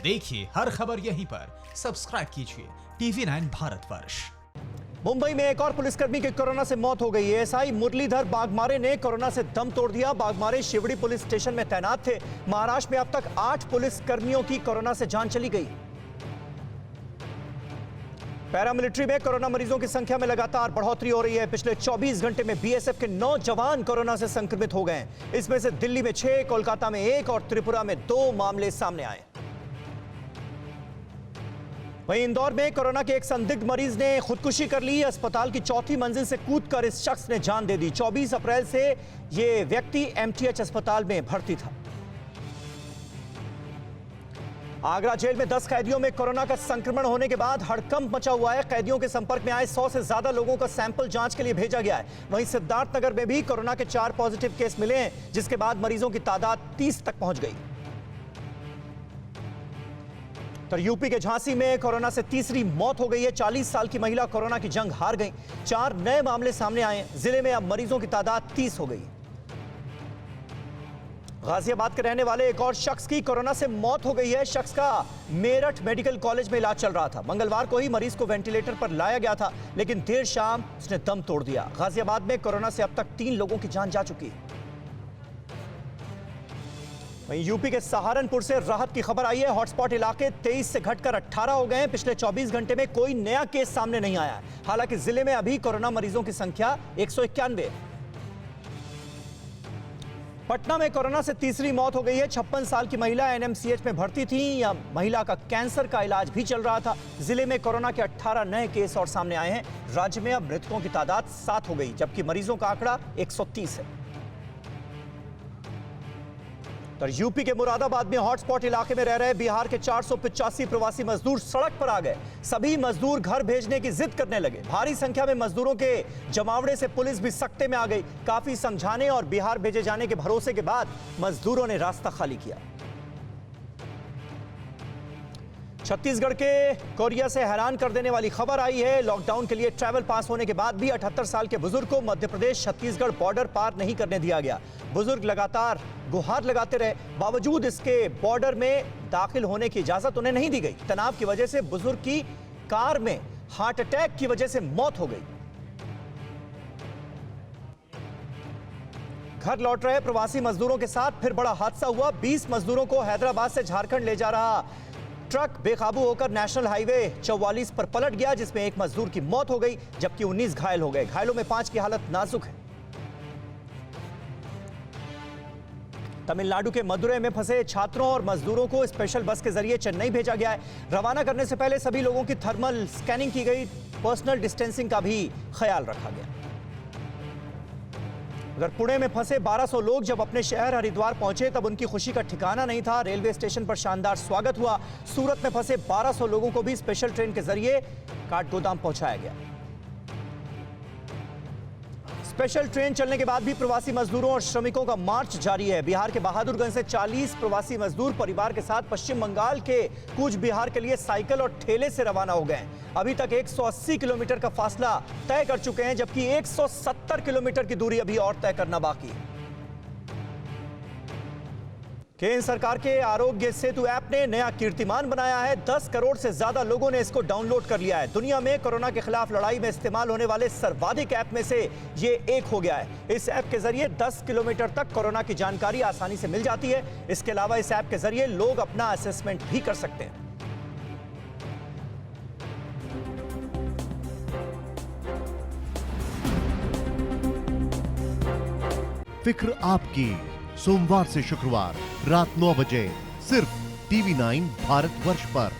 देखिए हर खबर यहीं पर, सब्सक्राइब कीजिए TV9 भारतवर्ष। मुंबई में एक और पुलिसकर्मी की कोरोना से मौत हो गई है। एसआई मुरलीधर बागमारे ने कोरोना से दम तोड़ दिया। बागमारे शिवड़ी पुलिस स्टेशन में तैनात थे। महाराष्ट्र में अब तक 8 पुलिसकर्मियों की कोरोना से जान चली गई। पैरामिलिट्री में कोरोना मरीजों की संख्या में लगातार बढ़ोतरी हो रही है। पिछले 24 घंटे में बीएसएफ के 9 जवान कोरोना से संक्रमित हो गए। इसमें से दिल्ली में 6, कोलकाता में 1 और त्रिपुरा में 2 मामले सामने आए। वहीं इंदौर में कोरोना के एक संदिग्ध मरीज ने खुदकुशी कर ली। अस्पताल की 4थी मंजिल से कूदकर इस शख्स ने जान दे दी। 24 अप्रैल से यह व्यक्ति एमटीएच अस्पताल में भर्ती था। आगरा जेल में 10 कैदियों में कोरोना का संक्रमण होने के बाद हड़कंप मचा हुआ है। कैदियों के संपर्क में आए 100 से ज्यादा लोगों का सैंपल जांच के लिए भेजा गया है। वहीं सिद्धार्थनगर में भी कोरोना के 4 पॉजिटिव केस मिले हैं, जिसके बाद मरीजों की तादाद 30 तक पहुंच गई। तो यूपी के झांसी में कोरोना से तीसरी मौत हो गई है। 40 साल की महिला कोरोना की जंग हार गई। 4 नए मामले सामने आए। जिले में अब मरीजों की तादाद 30 हो गई। गाजियाबाद के रहने वाले एक और शख्स की कोरोना से मौत हो गई है। शख्स का मेरठ मेडिकल कॉलेज में इलाज चल रहा था। मंगलवार को ही मरीज को वेंटिलेटर पर लाया गया था, लेकिन देर शाम उसने दम तोड़ दिया। गाजियाबाद में कोरोना से अब तक 3 लोगों की जान जा चुकी है। वहीं यूपी के सहारनपुर से राहत की खबर आई है। हॉटस्पॉट इलाके 23 से घटकर 18 हो गए हैं। पिछले 24 घंटे में कोई नया केस सामने नहीं आया। हालांकि जिले में अभी कोरोना मरीजों की संख्या 191 है। पटना में कोरोना से तीसरी मौत हो गई है। 56 साल की महिला एनएमसीएच में भर्ती थी। यह महिला का कैंसर का इलाज भी चल रहा था। जिले में कोरोना के 18 नए केस और सामने आए हैं। राज्य में अब मृतकों की तादाद 7 हो गई, जबकि मरीजों का आंकड़ा 130 है। तो यूपी के मुरादाबाद में हॉटस्पॉट इलाके में रह रहे बिहार के 485 प्रवासी मजदूर सड़क पर आ गए। सभी मजदूर घर भेजने की जिद करने लगे। भारी संख्या में मजदूरों के जमावड़े से पुलिस भी सख्ते में आ गई। काफी समझाने और बिहार भेजे जाने के भरोसे के बाद मजदूरों ने रास्ता खाली किया। छत्तीसगढ़ के कोरिया से हैरान कर देने वाली खबर आई है। लॉकडाउन के लिए ट्रैवल पास होने के बाद भी 78 साल के बुजुर्ग को मध्य प्रदेश छत्तीसगढ़ बॉर्डर पार नहीं करने दिया गया। बुजुर्ग लगातार गुहार लगाते रहे, बावजूद इसके बॉर्डर में दाखिल होने की इजाजत उन्हें नहीं दी गई। तनाव की वजह से बुजुर्ग की कार में हार्ट अटैक की वजह से मौत हो गई। घर लौट रहे प्रवासी मजदूरों के साथ फिर बड़ा हादसा हुआ। 20 मजदूरों को हैदराबाद से झारखंड ले जा रहा ट्रक बेकाबू होकर नेशनल हाईवे 44 पर पलट गया, जिसमें एक मजदूर की मौत हो गई, जबकि 19 घायल हो गए। घायलों में 5 की हालत नाजुक है। तमिलनाडु के मदुरै में फंसे छात्रों और मजदूरों को स्पेशल बस के जरिए चेन्नई भेजा गया है। रवाना करने से पहले सभी लोगों की थर्मल स्कैनिंग की गई। पर्सनल डिस्टेंसिंग का भी ख्याल रखा गया। अगर पुणे में फंसे 1200 लोग जब अपने शहर हरिद्वार पहुंचे, तब उनकी खुशी का ठिकाना नहीं था। रेलवे स्टेशन पर शानदार स्वागत हुआ। सूरत में फंसे 1200 लोगों को भी स्पेशल ट्रेन के जरिए काठगोदाम पहुंचाया गया। स्पेशल ट्रेन चलने के बाद भी प्रवासी मजदूरों और श्रमिकों का मार्च जारी है। बिहार के बहादुरगंज से 40 प्रवासी मजदूर परिवार के साथ पश्चिम बंगाल के कूच बिहार के लिए साइकिल और ठेले से रवाना हो गए। अभी तक 180 किलोमीटर का फासला तय कर चुके हैं, जबकि 170 किलोमीटर की दूरी अभी और तय करना बाकी है। केंद्र सरकार के आरोग्य सेतु ऐप ने नया कीर्तिमान बनाया है। 10 करोड़ से ज्यादा लोगों ने इसको डाउनलोड कर लिया है। दुनिया में कोरोना के खिलाफ लड़ाई में इस्तेमाल होने वाले सर्वाधिक ऐप में से ये एक हो गया है। इस ऐप के जरिए 10 किलोमीटर तक कोरोना की जानकारी आसानी से मिल जाती है। इसके अलावा इस ऐप के जरिए लोग अपना असेसमेंट भी कर सकते हैं। फिक्र आपकी, सोमवार से शुक्रवार रात 9 बजे सिर्फ TV9 भारतवर्ष पर।